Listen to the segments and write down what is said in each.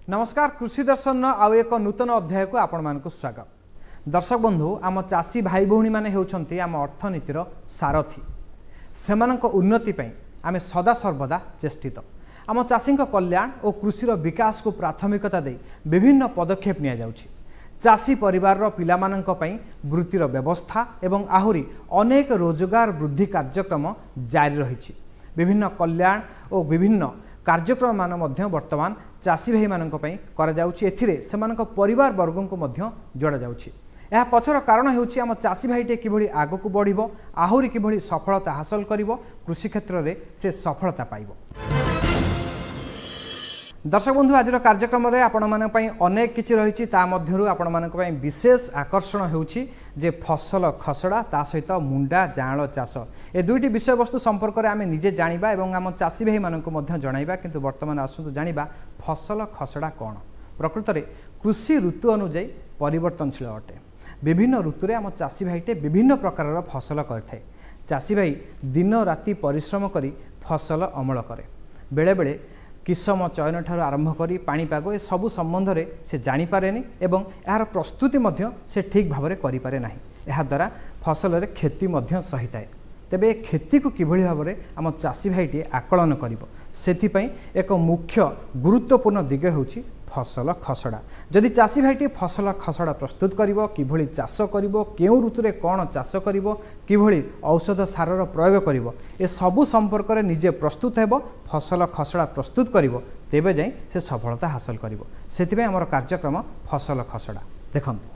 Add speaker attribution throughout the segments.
Speaker 1: नमस्कार कृषि दर्शन आउ एक नूतन अध्याय को आपण मानक स्वागत। दर्शक बंधु आम चाषी भाई भौणी माने हेउछंती आम अर्थनीतिर सारथी सेमानक उन्नति पई आमे सदा सर्वदा चेष्टित आम चाषी कल्याण और कृषिर विकास को प्राथमिकता दे विभिन्न पदक्षेप निया जाउछि। चाषी परिवार पिलामानंक पई वृत्तिर व्यवस्था एवं आहुरी अनेक रोजगार वृद्धि कार्यक्रम जारी रहिछि। विभिन्न कल्याण और विभिन्न कार्यक्रम मान मध्य वर्तमान चाषी भाई मानक पई करा जाउछि। एथिरे सेमानक परिवार वर्गों को मध्य जोड़ा जाउछि। यह पछर कारण हेउछि आम चाषी भाईटे किभଳି आगकु बढ़िबो आहुरी किभଳି सफलता हासिल करिवो कृषि क्षेत्र में से सफलता पाइबो। दर्शक बंधु आज कार्यक्रम में आपण मानक पई अनेक किछि रहिछि ता मध्यरु आपण मानक पई विशेष आकर्षण हेउछि जे फसल खसड़ा ता सहित मुंडा जाँळ चाष ए दुईटी विषय वस्तु संपर्क में आम निजे जानिबा एवं आम चाषी भाई मानक मध्य जणाइबा। किंतु वर्तमान आसंतु जानिबा फसल खसड़ा कौन। प्रकृत में कृषि ऋतु अनुଯାयी परिवर्तनशील अटे। विभिन्न ऋतु में आम चाषी भाईटे विभिन्न प्रकार फसल करें। चाषी भाई दिन राति परिश्रम करी फसल अमल करे। बेले बेले किसम चयन ठार आरंभ करी पाणीपाग ए सबु संबंध में से जानीपारे एवं यार प्रस्तुति मध्य से ठीक भाव में करें ना। यह द्वारा फसल क्षति सही थाए। तेबे खेती को किभଳି भाव में आम चाषी भाईटे आकलन करिवो सेथिपई एक मुख्य गुरुत्वपूर्ण दिग होउछि फसल खसड़ा। जदि चाषी भाईटे फसल खसड़ा प्रस्तुत करिवो किभଳି चाष करिवो केउ ऋतुरे कौन चाष करिवो किभଳି औषध सारर प्रयोग करिवो ए सबु संपर्क में निजे प्रस्तुत हेबो फसल खसड़ा प्रस्तुत करिवो तेबे जाई से सफलता हासिल करिवो। सेथिपई हमर कार्यक्रम फसल खसड़ा देखंतु।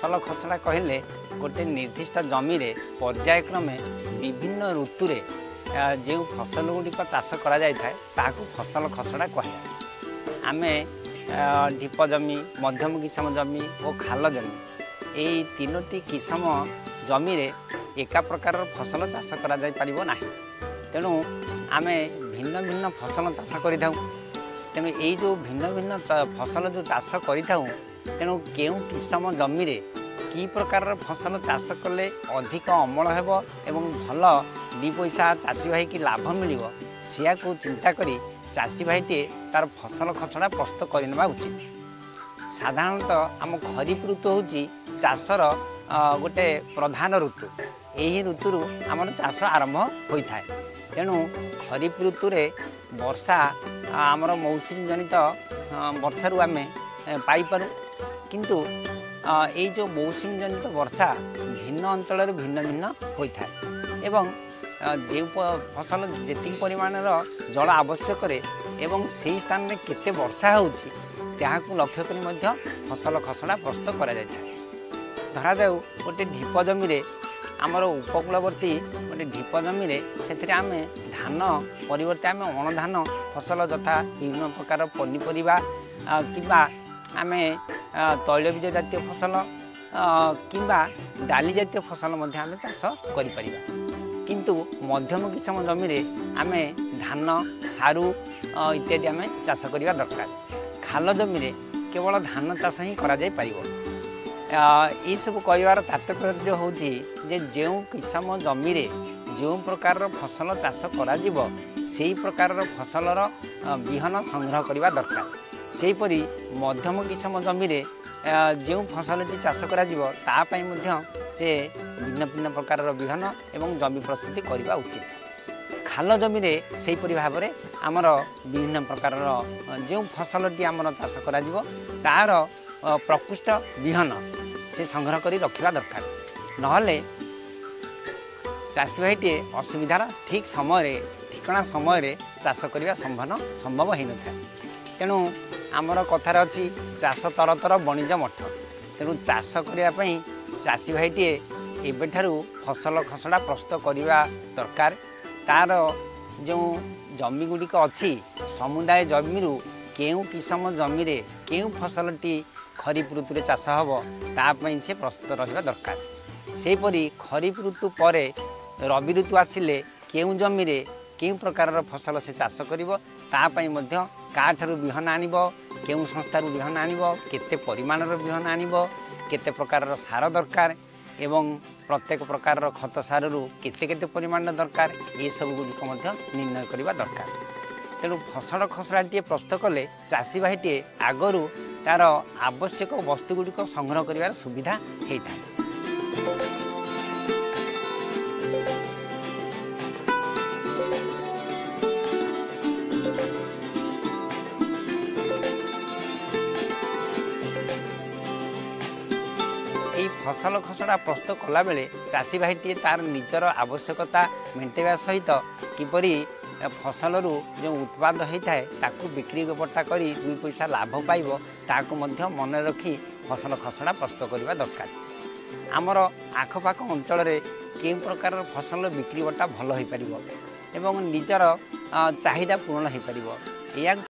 Speaker 2: फसल खसड़ा कहले गोटे निर्दिष्ट जमी रे पर्यायक्रमे विभिन्न ऋतु रे जो फसल गुड़िक चाष करा जाय थाए ताकू फसल खसड़ा कहे। आमे ढीप जमी मध्यम किसम जमी और खाल जमी यही तीनोटी किसम जमी रे एका प्रकार फसल चाष करा जाय परिबो नाही। तेणु आमे भिन्न भिन्न फसल चाष करिथाउ। तेणु यही जो भिन्न भिन्न फसल जो चाष करिथाउ तेणु केउ किसम जमी रे की प्रकार फसल चाष कले अधिक अमल हेबो एवं भल दी पैसा चाषी भाई की लाभ मिलिबो सिया को चिंता करी चाषी भाईटे तार फसल खसड़ा प्रस्तुत करनेबा उचित। साधारणतः आम खरीफ ऋतु होची चाषर गोटे प्रधान ऋतु। यही ऋतु आम चाष आरंभ होई थाए। तेणु खरीफ ऋतु रे वर्षा आमर मौसम जनित वर्षारू आमे पाई पारू। किंतु ये जो मौसम जनित वर्षा भिन्न अंचल भिन्न भिन्न होता है एवं जो फसल जी परिमाण जल आवश्यक एवं से स्थान में केते वर्षा होची त्याहाकु लक्ष्य करी मध्य फसल खसड़ा प्रस्तुत करा जाय थाए। धरा जाऊ गोटे ढीप जमी रे आमर उपकूलवर्ती गोटे ढीप जमी रे सेथिरे आमे धान परिवर्ते आमे अण धान फसल तथा विभिन्न प्रकार पनीपरिबा किबा आमे तैलबीज जातीय फसल किंबा डाली जातीय फसल मध्य आमे चाष करि परिबा। किंतु मध्यम किसम जमी रे आमे धान सारू इत्यादि आमे चाष करिबा दरकार। खाल जमी रे केवल धान चाष ही करा जाय परिबो। ये सब कहिबार तात्पर्य होउछि जे जेउ किसम जमी रे जो प्रकार फसल चाष करा जिवो सेही प्रकार फसलर बिहन संग्रह करिबा दरकार। सेहीपरि मध्यम किसम जमी रे जो फसलटी चाष करा जिवो ता पई मध्य से भिन्न भिन्न प्रकार बिहन एवं जमी प्रस्तुति करबा उचित। खाल जमी रे सेहीपरि भाव में आमर विभिन्न प्रकार जो फसलटी आमर चाष करा जिवो तार प्रकृष्ट बिहन से संग्रह करी रखिबा दरकार। नहले चाषी भाईटे असुविधार ठीक समय ठिकना समय चाष करने संभव हो न। तेणु आमर कथार अच्छी चाष तर तर बणिज मठ। तेणु चाष करने चाषी भाईटे एबेठारु फसल खसड़ा प्रस्तुत करने दरकार। तार जो जमी गुड़िक अच्छी समुदाय जमीरू केउ किसम जमी रे केउ फसलटी खरीफ ऋतु रे चाष हब तापाई से प्रस्तुत रहा दरकार। सेहीपरि खरीफ ऋतु पर रवि ऋतु आसिले केउं जमी रे केउं प्रकार फसल से चाष करिवो तापाई मध्य काठारु बिहन आनिबो केउं संस्थारु बिहन आनिबो केते परिमाणर बिहन आनिबो केते प्रकार सार दरकार एवं प्रत्येक प्रकार खत सारू केते केते परिमाण दरकार ये सब गुड़िक निर्णय करने दरकार। तेणु फसल खसड़ाटे प्रस्तुत कले चाषी भाईटे आगरू तार आवश्यक वस्तु गुड़िक संग्रह कर सुविधा होता है। फसल खसड़ा प्रस्तुत कला बेले चाषी भाईटे तार निजर आवश्यकता मेंटेवा सहित किपरि फसल जो उत्पाद होता है ताकू बिक्री बट्टा करी 2 पैसा लाभ पाइब ताकू मध्य मन रखी फसल खसड़ा प्रस्तुत करने दरकार। आमर आखपाख अंचल के प्रकार फसल बिक्री बट्टा भल हो पार एवं निजर चाहिदा पूर्ण हो पार।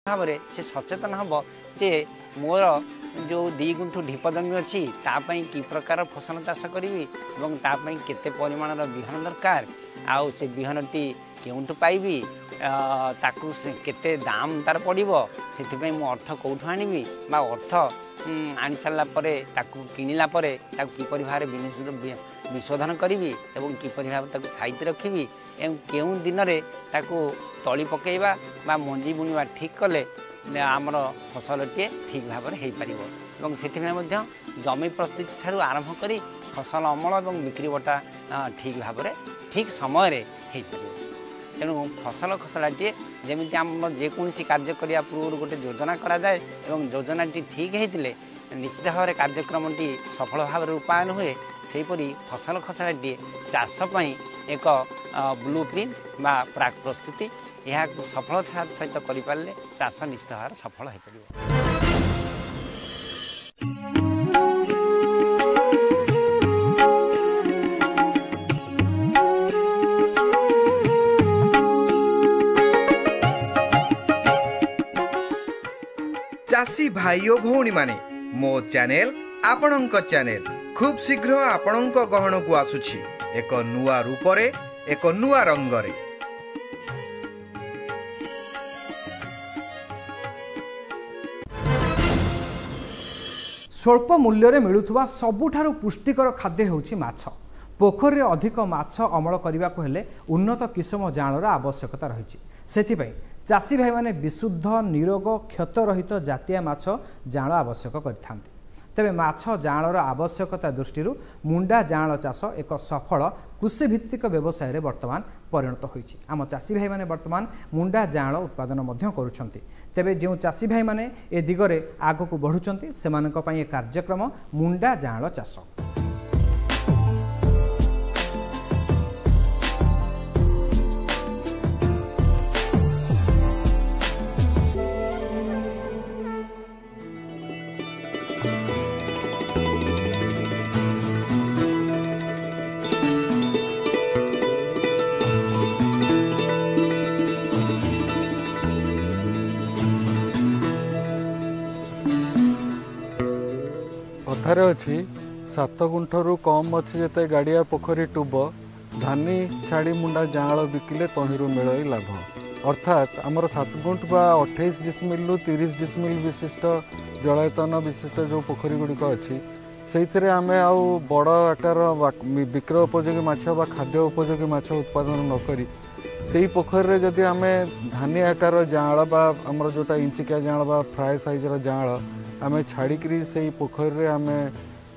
Speaker 2: भाव से सचेतन हम जे मोर जो 2 गुंठु ढीप जमी अच्छी तापाई कि प्रकार फसल चाष करी और तापाई केते परिमाण विहन दरकार आउ से विहनटी केउंठु पाइबी ताकू केते दाम तार पड़िबो सेथिपई मु अर्थ कोठु आनिबी बा अर्थ आनी सारा ताकू किणिला किपरि भाव विशोधन करी एवं किपरि भाव ताकू साइज रखी एवं केउं दिन रे ताकू तली पकेइबा बा मंजी बुणवा ठीक कले आमर फसलटे ठीक भाव में हो पार से जमी प्रस्तुति ठारू आरंभ कर फसल अमल और बिक्री बटा ठीक भाव में ठीक समय हो पार। तेणु फसल खसड़ाटे जमी आम जेकोसी कार्य करने पूर्व गोटे योजना कराए और योजनाटी ठीक होते निश्चित भाव में कार्यक्रमटी सफल भाव रूपायन हुए सेहीपरि फसल खसड़ाटी चाषपाई एक ब्लू प्रिंट बा प्राक प्रस्तुति यह सफलतार सहित करें चाष निश्चित भाव सफल हो पार।
Speaker 1: चाषी भाई और भौणी माने मो चैनल आपणक चैनल खूब शीघ्र आपणक गहन को आसुछि एक नुआ रूपरे एक नुआ रंगरे। स्वल्प मूल्य मिलुवा सबुठारु पुष्टिकर खाद्य होउछि माछ। पोखरी अधिक माछ अमल करने को हेले उन्नत किसम जालर आवश्यकता रही सेथिपई चाषी भाई माने विशुद्ध निरोग क्षतरहित जातीय माछ जाल आवश्यक करथांती। तेबे माछ जालर आवश्यकता दृष्टि मुंडा जाल चाष एक सफल कृषिभित्तिक व्यवसाय वर्तमान परिणत होइछि। आम चाषी भाई माने वर्तमान मुंडा जाल उत्पादन मध्य करुछंती। तेबे जो चाषी भाई माने ए दिगरे आगकु बढ़ुछंती सेमानक पई ए कार्यक्रम मुंडा जाल चाष।
Speaker 3: कथारे अच्छी 7 गुंठरू कम अच्छी जिते गाड़िया पोखरी टूब धानी छाड़ी मुंडा जाँल बिकिले तहिरू मिल लाभ अर्थात आमर 7 गुंठ बा 28 डिसमिल 30 डिसमिल विशिष्ट जलायतन विशिष्ट जो पोखरी गुड़िक अच्छी से आम आउ बड़ आकार बिक्रय उपयोगी माछ बा खाद्य उपयोगी माछ उत्पादन नक से पोखरी जदि आम धानी आकार जाँल बा आमर जोटा इंचिकिया जाँल बा फ्राए साइजर जाँल आम छाड़ी से पोखरी आम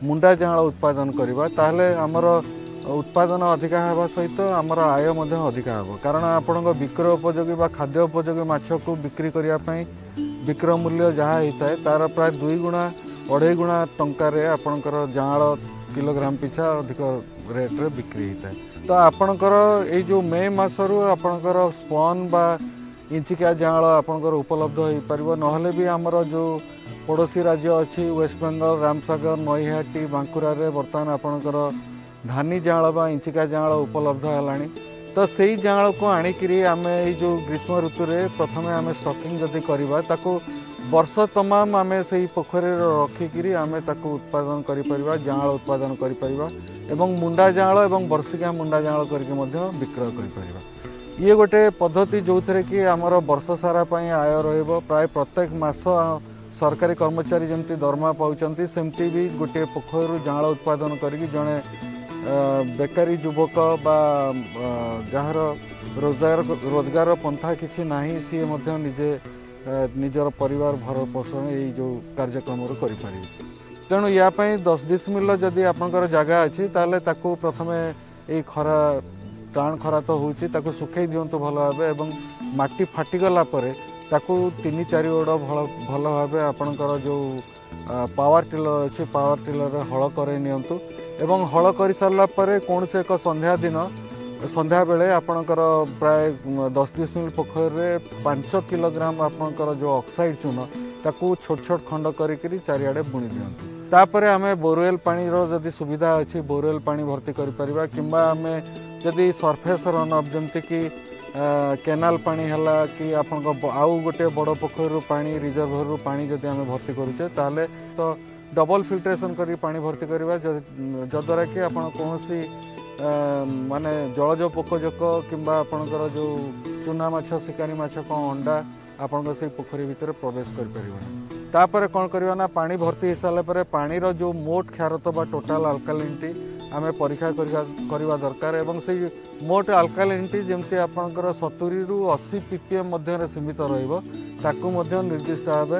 Speaker 3: मुंडा जाँल उत्पादन करवा ताहले आमर उत्पादन अधिका होगा सहित आमर आय अधिका हे कारण आपण बिक्रय उपयोगी बा खाद्य उपयोगी माछ को बिक्री करने बिक्रय मूल्य जहाँ होता है तार प्राय 2 गुणा 2.5 गुणा टंकार आपणकर जाँल किलोग्राम पिछा अधिक रेट्रे बिक्री होता है। तो आपणकर ये जो मे मसरू आपणकर स्पन बा इंचिकिया जाँल आपणकर उपलब्ध हो पार नहले भी आमर जो पड़ोसी राज्य अच्छी वेस्ट बेंगल रामसागर नईहाटी बांकुरा बर्तमान आपणकर धानी जाँल बा इंचिका जाँल उपलब्ध है तो से जाँल को आणिकी आम जो ग्रीष्म ऋतु रे प्रथमे आम स्टॉकिंग जदि करवा ताको वर्ष तमाम आम से पोखरी रखिकी आम ताको उत्पादन करिपरिबा जाँल उत्पादन करिपरिबा एवं मुंडा जाँल एवं वर्षिका मुंडा जाँल करके मध्य विक्रय करिपरिबा। ये गोटे पद्धति जो थे कि आमर वर्ष सारा आय रहिबो प्राय प्रत्येक मास सरकारी कर्मचारी जमती दरमा पाउचंती सेमती भी गोटे पोखरी जाँल उत्पादन करके जड़े बेकारी युवक बा जार रोजगार पंथा किसी ना सी निजे निजर परिवार भर पोषण ये जो कार्यक्रम करें तेणु या 10 डिसमिल जदि आपंकर जगह अच्छी ताले ताकू प्रथमे ये खरा टाण खरा तो होची ताकू सुखई दिंतु भल भाव एवं माटी फाटिगला ताकू 3-4 गोड़ भल भाव आपंकर जो पावर टिलर अच्छी पावर टिलर हल करे नियंतु एवं हल कर सारा कौन से एक संध्या दिन संध्या बेले आपणकर प्राय 10 डिसमिल पोखरी 5 किलोग्राम आपणकर जो ऑक्साइड चून ताकू छोट छोट खंड करी चारिआडे बुणी दियंतु तापर आम बोरवेल पानी जदि सुविधा अच्छी बोरवेल पानी भर्ती करिपरिबा किंबा आम जदि सरफेस रन अप जमती कि केनाल पानी है कि आपन आउ गोटे बड़ पोखरी पानी रिजर्भर पानी जदि आम भर्ती करुचे ताले तो डबल फिल्ट्रेशन करी पानी भर्ती करवा जद्वारा कि आपन कौन माने जलज पोकजोक किंबा आपणकर जो चूना माछ शिकारी माछ कौन अंडा आपन से पोखरी भितर प्रवेश कर कौन करवा ना पानी भर्ती हो सारा पानी जो मोट क्षारत बा टोटाल अल्कालिनिटी आम परीक्षा करवा दरकार एवं से मोट अल्कालिनिटी जमती आपणकर 70 ରୁ 80 ppm मध्य सीमित रहा निर्दिष्ट भाव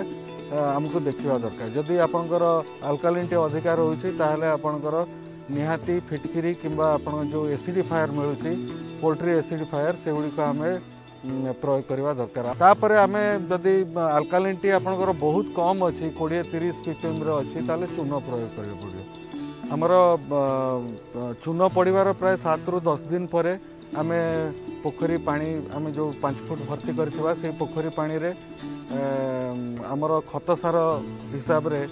Speaker 3: आमको देखा दरकार जदि आपंकर अल्कालिनिटी अधिका रोचे ताहले आपंकर निहाती फिटकिरी किंबा आपन जो एसिडिफायर मिलूँ पोल्ट्री एसिडिफायर से गुड़िक आम प्रयोग करवा दरकार तापर आम जदि अल्कालिनिटी आपंकर बहुत कम अच्छी 20-30 ppm अच्छी ताले चून प्रयोग करने पड़ो आमर चून पड़वार प्राय 7 ରୁ 10 दिन पर आम पोखरी पानी आम जो 5 फुट भर्ती करथिबा से पोखरी पानी रे आमर खत सार हिसाब रे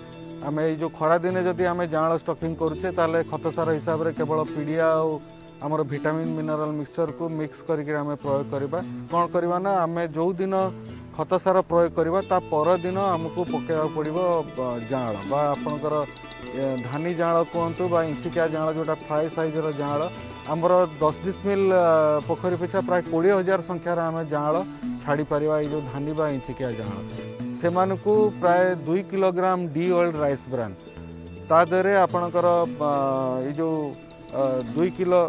Speaker 3: आम जो खरा दिने जदि आम जाँल स्टॉकिंग करुचे ताले खत सार हिसाब रे केवल पीडिया और आमर विटामिन मिनरल मिक्सचर को मिक्स करके आम प्रयोग करवा कौन करवा ना आम जो दिन खत सार प्रयोग करवा ता पर दिन आमको पकेवा पड़ो जाँल बा आपणकर धानी जाँल कहतु बा इंचिकिया जाँल जोटा फ्राए साइजर जाँल आमर 10 डिसमिल पोखरी पिछा प्राय 20,000 संख्यार आम जाँल छाड़ी पारिबा ये जो धानी बा इंचिकिया जाँल से मानकु प्राय 2 kilogram D oil rice bran ता देरे आपणकर ये जो 2 किलो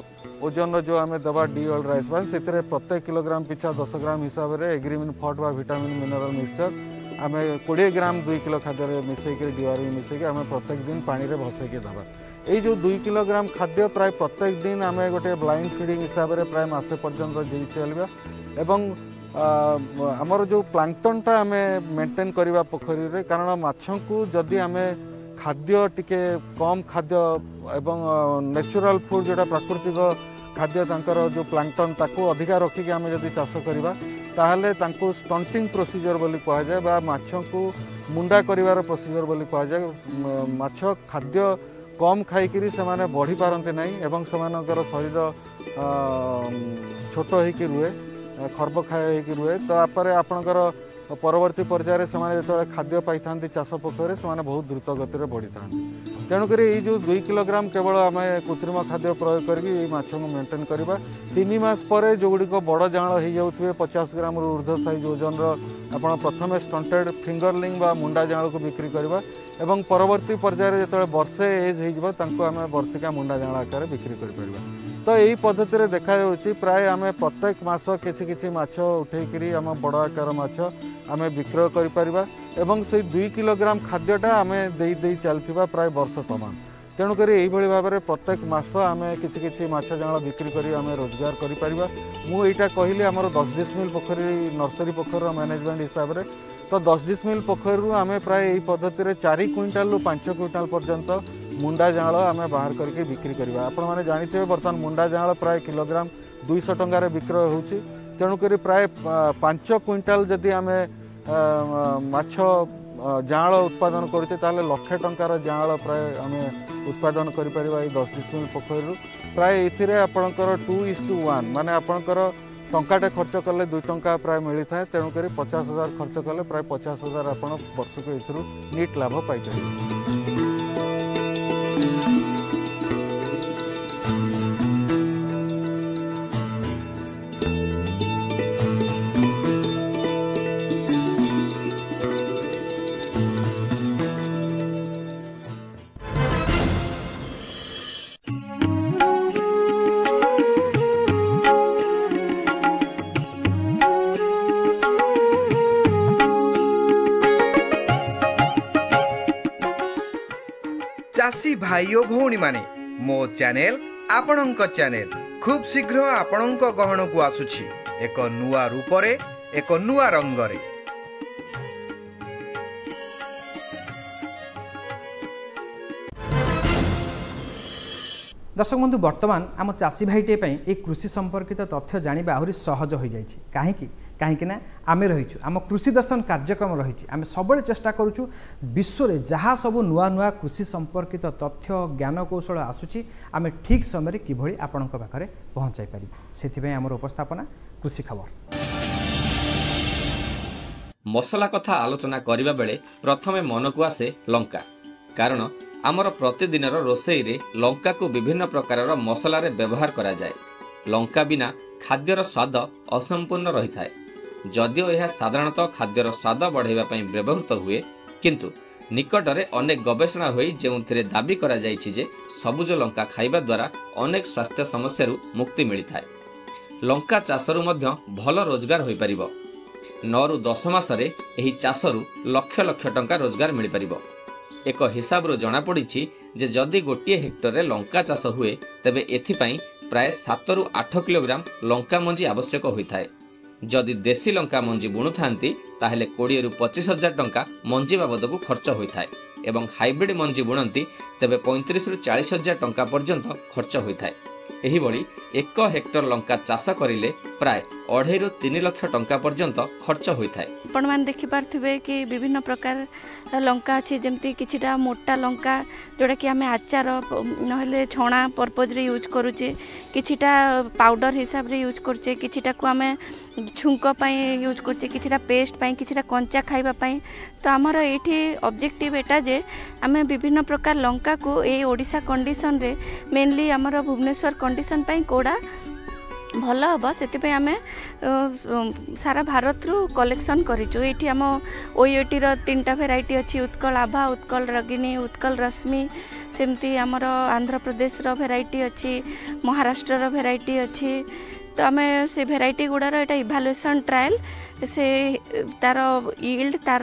Speaker 3: ओजन जो आम दबा डी ऑयल राइस ब्रान से प्रत्येक किलोग्राम पिछा 10 ग्राम हिसाब से एग्रीमिन फट बा विटामिन मिनरल मिक्सचर आम 20 ग्राम 2 किलो खाद्य मिसेक डीआरवी मिसेक आम प्रत्येक दिन पानी रे भसैके दबा ये जो 2 किलोग्राम खाद्य प्राय प्रत्येक दिन आम गोटे ब्लाइंड फीडिंग हिसाब से प्राय मासे पर्यंत दे चलवा एवं आमर जो प्लांक्टनटा आम मेंटेन करवा पोखरी रे कारण माछों को जदि आम खाद्य टिके कम खाद्य एवं नेचुरल फूड जोटा प्राकृतिक खाद्य तांकर जो प्लांक्टन ताको अधिका रखिक आम जदि चाष करवा ताहले तांको स्टंटिंग प्रोसीजर बोली कहा जाए बा माछों को मुंडा करिवार प्रोसीजर बोली कहा जाए माछ खाद्य कम खाइकिरी से माने बढ़ी पारंते नहीं एवं सेमानकर शरीर छोट होइकी रुहे खर्ब खाए होइकी रुहे तो आपरे आपणकर परवर्ती पर्यायर से खाद्य पाई था चाष पोखर से बहुत द्रुत गति में बढ़ी था तेणुक ये जो 2 किलोग्राम केवल आम कृत्रिम खाद्य प्रयोग कर मेंटेन करवा 3 मास पर जो गुड़िक बड़ जाँल हो जाऊे 50 ग्राम ऊर्ध्व साइज ओजन आप प्रथम स्टंटेड फिंगरलिंग बा मुंडा जाँल को बिक्री करवा एवं परवर्ती पर्यायर जो वर्षे एज होम वर्षिका मुंडा जाँल आकार बिक्री कर तो यही पद्धति देखा प्राय आम प्रत्येक मास किसी माछ उठेकरी आम बड़ आकार माछ आम विक्रय कर से 2 किलोग्राम खाद्यटा आम दे चलता प्राय वर्ष तमाम तेणुक यही भाव में प्रत्येक मास आम किसी माछ जाँल बिक्री कर आम रोजगार कर मुझा कहली आमर 10 डिसमिल पोखरी नर्सरी पोखर मैनेजमेंट हिसाब से तो 10 डिसमिल पोखर आम प्राय यही पद्धति 4 क्विंटाल रु 5 क्विंटाल पर्यंत मुंडा जाँल आम बाहर करके बिक्री करवा आपण मैंने जानते बर्तमान मुंडा जाँल प्राय किलोग्राम 200 टंकार विक्रय होची तेणुक प्राय 5 क्विंटाल जदि आम माछ जाँल उत्पादन करुचे ताले लक्षे टंकार जाँल प्राय आम उत्पादन कर 10 डिसमिल पोखर प्राय ये आपणकर 2:1 माने आपणकर टंकाटे खर्च कले 2 टंका प्राय मिलता है तेणुक 50,000 खर्च कले प्राय 50,000 आप वर्ष को नीट लाभ पाई।
Speaker 4: चासी भाई और भौणी माने मो चैनल आपणक चैनल खूब शीघ्र आपणक गहन को आसुछि एक नुआ रूपरे एक नुआ रंगरे।
Speaker 1: दर्शक बंधु वर्तमान आम चाषी भाईटे ये कृषि संपर्कित तथ्य जानिबा आहुरी सहज हो जाइछि कहीं ना आमे रहीछु आम कृषि दर्शन कार्यक्रम रही आम सब चेष्टा करूँ विश्व में जहाँ सब नुआ नुआ कृषि संपर्कित तथ्य ज्ञान कौशल आसूची आम ठीक समय किभली आपण पाखे पहुँचाई पारि से आमर उपस्थापना कृषि खबर।
Speaker 5: मसला कथा आलोचना करिबा बेले प्रथमे मन को आसे लंका कारण आमर प्रतिदिन रोसई रे लंका को विभिन्न प्रकार मसला रे व्यवहार करा जाए। लंका बिना खाद्यर स्वाद असंपूर्ण रही थाए जदिओ यह साधारणतः खाद्यर स्वाद बढ़ाइबा पई व्यवहृत हुए किंतु निकटरे अनेक गवेषणा होई जेउथिरे दाबी करा जायछि जे सबुज लंका खाइबा द्वारा अनेक स्वास्थ्य समस्या मुक्ति मिली थाए। लंका चाषरु मध्य भल रोजगार होई परिबो 9 रु 10 मासरे एही चाषरु लक्ष लक्ष टंका रोजगार मिली परिबो। एक हिसाब रो जणा पड़िछि जे जदि गोटिए हेक्टर रे लंका चाष हुए तेबे एथिपाई प्राय 7 रु 8 किलोग्राम लंका मंजी आवश्यक होइथाए। जदि देशी लंका मंजी बुणु थांती ताहेले 20 रु 25,000 टंका मंजी बाबद को खर्च होइथाए एवं हाइब्रिड मंजी बुणंती तेबे 35 रु 40,000 टंका पर्यंत खर्च होइथाए। एही बळी 1 हेक्टर लंका चाष करिले प्राय 2.5 रु 3 लाख टंका पर्यंत खर्च होइथाए।
Speaker 6: आपण मान देखि पारथिबे कि विभिन्न प्रकार लंका अछि जेमति किछिटा मोटा लंका जोड़ा कि आमे आचार नहले छणा पर्पज रे यूज करूचे किछिटा पाउडर हिसाब रे यूज करचे किछिटा को आमे छुंक पई यूज करचे किछिटा पेस्ट पई किछिटा कंचा खाइबा पई तो आमर एठी ऑब्जेक्टिव एटा जे आमे विभिन्न प्रकार लंका को ए ओडिसा कंडीशन रे मेनली आमर भुवनेश्वर कंडीशन पई कोडा भल हम से आम सारा भारत रु कलेक्शन करूँ। ये आम ओईटी 3टा भेराइटी अच्छी उत्कल आभा उत्कल रगिनी उत्कल रश्मि सेमती आमर आंध्र प्रदेश भेराइटी अच्छी महाराष्ट्र भेराइटी अच्छी तो आम से भेराइटी गुड़ार यहाँ इभालुएसन ट्रायल से तार यील्ड तार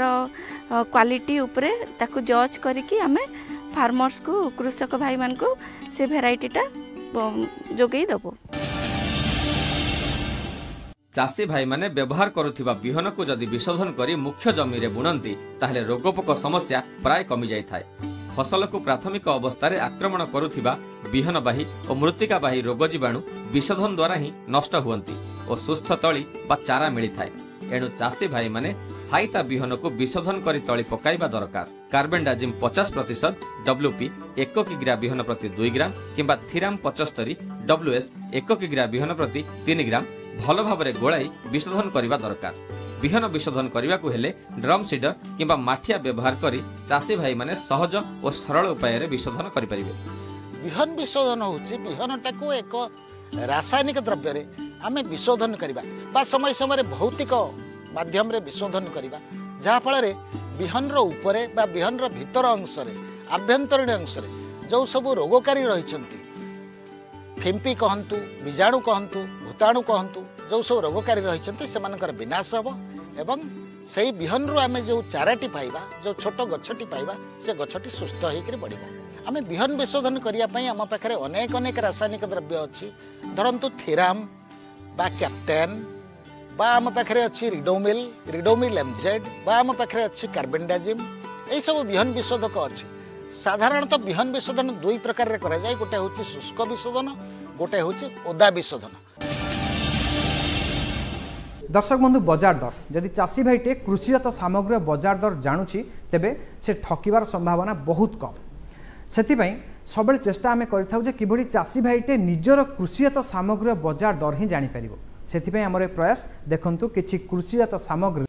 Speaker 6: क्वालिटी उपरे ताकू जज करिकी आम फार्मर्स को कृषक भाई मान को से भेराइटीटा जोगई देबो।
Speaker 5: चाषी भाई माने व्यवहार करुथिबा बिहन को जदि विशोधन करी मुख्य जमी रे बुणंती ताहले रोगपोक समस्या प्राय कमी जाय थाए। फसल को प्राथमिक अवस्था आक्रमण करुथिबा बिहनबाही और मृत्तिकाबाही रोग जीवाणु विशोधन द्वारा ही नष्ट हुअंती और सुस्थ तली बा चारा मिली थाए। एणु चाषी भाई माने साइता बिहन को विशोधन करी तली पकाइबा दरकार। कार्बेंडाजिम 50% WP 1 किग्रा बिहन प्रति 2 ग्राम किंबा थिराम 75 WS 1 किग्रा बिहन प्रति 3 ग्राम भल भाव गोलाई विशोधन करने दरकार। ବିହନ ବିଶୋଧନ କରିବାକୁ ହେଲେ ଡ୍ରମ୍ ସିଡର କିମ୍ବା ମାଠିଆ ବ୍ୟବହାର କରି ଚାଷୀ ଭାଇମାନେ ସହଜ ଓ ସରଳ ଉପାୟରେ ବିଶୋଧନ କରିପାରିବେ।
Speaker 7: ବିହନ ବିଶୋଧନ ହେଉଛି ବିହନଟାକୁ ଏକ ରାସାୟନିକ ଦ୍ରବ୍ୟରେ ଆମେ ବିଶୋଧନ କରିବା ବା ସମୟ ସମୟରେ ଭୌତିକ ମାଧ୍ୟମରେ ବିଶୋଧନ କରିବା, ଯାହାଫଳରେ ବିହନର ଉପରେ ବା ବିହନର ଭିତର ଅଂଶରେ ଆଭ୍ୟନ୍ତରୀଣ ଅଂଶରେ ଯେଉଁ ସବୁ ରୋଗକାରୀ ରହିଛନ୍ତି, ଫିମ୍ପି କହନ୍ତୁ, ବୀଜାଣୁ କହନ୍ତୁ, ଭୂତାଣୁ କହନ୍ତୁ, ଯେଉଁ ସବୁ ରୋଗକାରୀ ରହିଛନ୍ତି ସେମାନଙ୍କର ବିନାଶ ହେବ ଏବଂ ସେଇ ବିହନରୁ ଆମେ ଯେଉଁ ଚାରାଟି ପାଇବା, ଯେଉଁ ଛୋଟ ଗଛଟି ପାଇବା, ସେ ଗଛଟି ସୁସ୍ଥ ହେଇକରି ବଢ଼ିବ। ଆମେ ବିହନ ବିଶୋଧନ କରିବା ପାଇଁ ଆମ ପାଖରେ ଅନେକ ଅନେକ ରାସାୟନିକ ଦ୍ରବ୍ୟ ଅଛି। ଧରନ୍ତୁ ଥିରାମ୍ ବା କ୍ୟାପ୍ଟେନ୍ বা ଆମ ପାଖରେ ଅଛି ରିଡୋମିଲ୍ ଏମଜେଡ୍ ବା ଆମ ପାଖରେ ଅଛି କାର୍ବେଣ୍ଡାଜିମ୍, ଏହିସବୁ ବିହନ ବିଶୋଧକ ଅଛି। ସାଧାରଣତଃ ବିହନ ବିଶୋଧନ ଦୁଇ ପ୍ରକାରରେ କରାଯାଏ, ଗୋଟେ ହେଉଛି ଶୁଷ୍କ ବିଶୋଧନ, ଗୋଟେ ହେଉଛି ଓଦା ବିଶୋଧନ।
Speaker 1: दर्शक बंधु बजार दर जदि चाषी भाईटे कृषिजात सामग्री बजार दर जानुची तेबे से ठकिबार संभावना बहुत कम। सेतिपई सबले चेष्टा आमे करिथाउ जे किभଳି चाषी भाईटे निजर कृषिजात सामग्री बजार दर ही जानि परिबो। सेतिपई हमर प्रयास देखंतु किछि कृषिजात सामग्री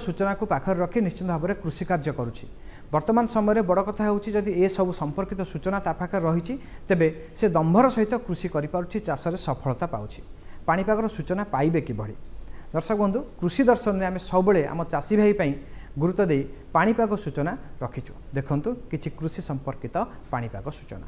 Speaker 1: सूचना को पाखर रखी निश्चित भाव में कृषि कार्य करुच्ची। वर्तमान समय बड़ कथा होची जदि ए सब संपर्कित सूचना ता पाखर रही तेबे से दंभर सहित कृषि करिपारुछि, चाषरे सफलता पाउछि। पाणीपागर सूचना पाइबे किभଳି? दर्शक बंधु कृषि दर्शन में आम सब आम चाषी भाई पई गुरुत्व दे पाणीपाग सूचना रखिछु। देखंतु किछि कृषि संपर्कित पाणीपाग सूचना।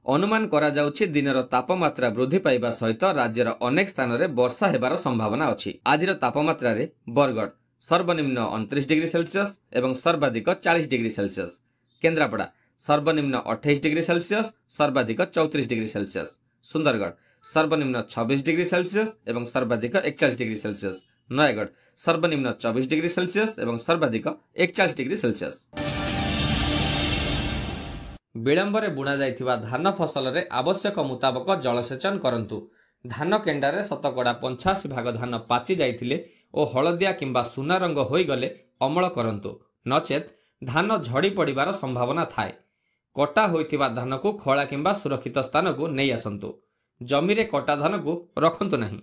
Speaker 5: अनुमान करा जाउछि दिनर तापमात्रा वृद्धि पाइबा सहित राज्यर अनेक स्थान रे वर्षा हेबार संभावना अछि। आजिर तापमात्रा रे बरगढ़ सर्वनिम्न 29 डिग्री सेल्सियस एवं सर्वाधिक 40 डिग्री सेल्सियस, केन्द्रापड़ा सर्वनिम्न 28 डिग्री सेल्सियस सर्वाधिक 34 डिग्री सेल्सियस, सुंदरगढ़ सर्वनिम्न 26 डिग्री सेल्सियस एवं सर्वाधिक 41 डिग्री सेल्सियस, नयगढ़ सर्वनिम्न 24 डिग्री सेल्सियस एवं सर्वाधिक 41 डिग्री सेल्सियस। विलंबरे बुणा जाइथिबा धान फसल रे आवश्यक मुताबक जलसेचन करंतु। धान केंडारे शतकड़ा 85 भाग धान पाची जाइथिले ओ हलदिया किंबा सुना रंग होई गले अमल करंतु, नचेत धान झड़ी पड़िबार संभावना थाए। कटा होइथिबा धान को खला किंबा सुरक्षित स्थान को नहीं आसंतु। जमी रे कटा धान को रखंतु नहीं।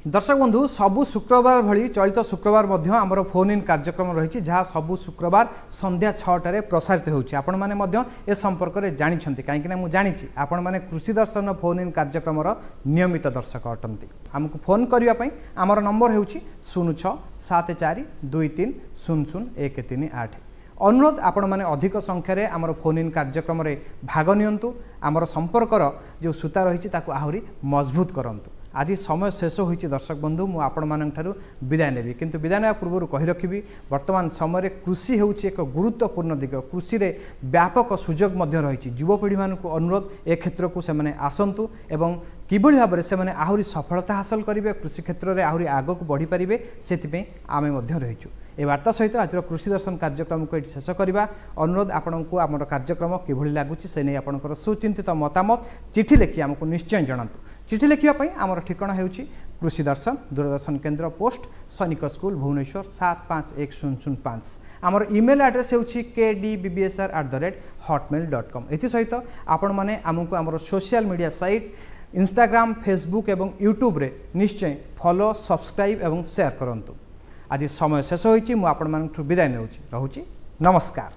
Speaker 1: दर्शक बंधु सबु शुक्रवार भली चलित शुक्रवार मध्य आमर फोन इन कार्यक्रम रही जहाँ सबु शुक्रवार संध्या 6टार प्रसारित होउछि। आपण माने मध्य ए संपर्क में जानी कहीं मु जानी आपण माने कृषि दर्शन फोन इन कार्यक्रम नियमित दर्शक अटंती। आमको फोन करने आमर नंबर होउछि 067323000138। अनुरोध आपण माने अधिक संख्यार आमर फोन इन कार्यक्रम में भाग नियंतु। आमर संपर्कर जो सूता रही आहरी मजबूत करंतु। आज समय शेष होइछि दर्शक बंधु, मु आपण मानन ठारू विदाय नेबी, किंतु विदाय नेबा पूर्व कहि रखिबी वर्तमान समय कृषि होउछि एक गुरुत्वपूर्ण दिग। कृषि रे व्यापक सुजोग मध्य रहिछि। युवपीढ़ी मानकु अनुरोध ए क्षेत्र को सेमाने आसंतु एवं किभଳି भाबरे सेमाने आहुरी सफलता हासिल करिवे, कृषि क्षेत्र रे आहुरी आगो को बढ़ी परिबे, सेतिपे आमे मध्य रहिछु। ए वार्ता सहित आज कृषि दर्शन कार्यक्रम को एठी शेष करिबा। अनुरोध आपनकु आमर कार्यक्रम किभଳି लागुछि से नै आपनकर सुचिंतित मतामत चिठी लेखि आमको निश्चय जणांतु। चिठी लेखिया पई आमर ठिकाना हेउछि कृषि दर्शन दूरदर्शन केन्द्र पोस्ट सैनिक स्कूल भुवनेश्वर 751005 आमर ईमेल एड्रेस होउछि kdbbsr@hotmail.com एथि सहित आपण माने आमको आमर social media site Instagram Facebook एवं यूट्यूब रे निश्चय फॉलो सब्सक्राइब एवं शेयर करंतु। आज समय शेष होइछि मु आपण मानठु विदाय नेउछि रहुछि नमस्कार।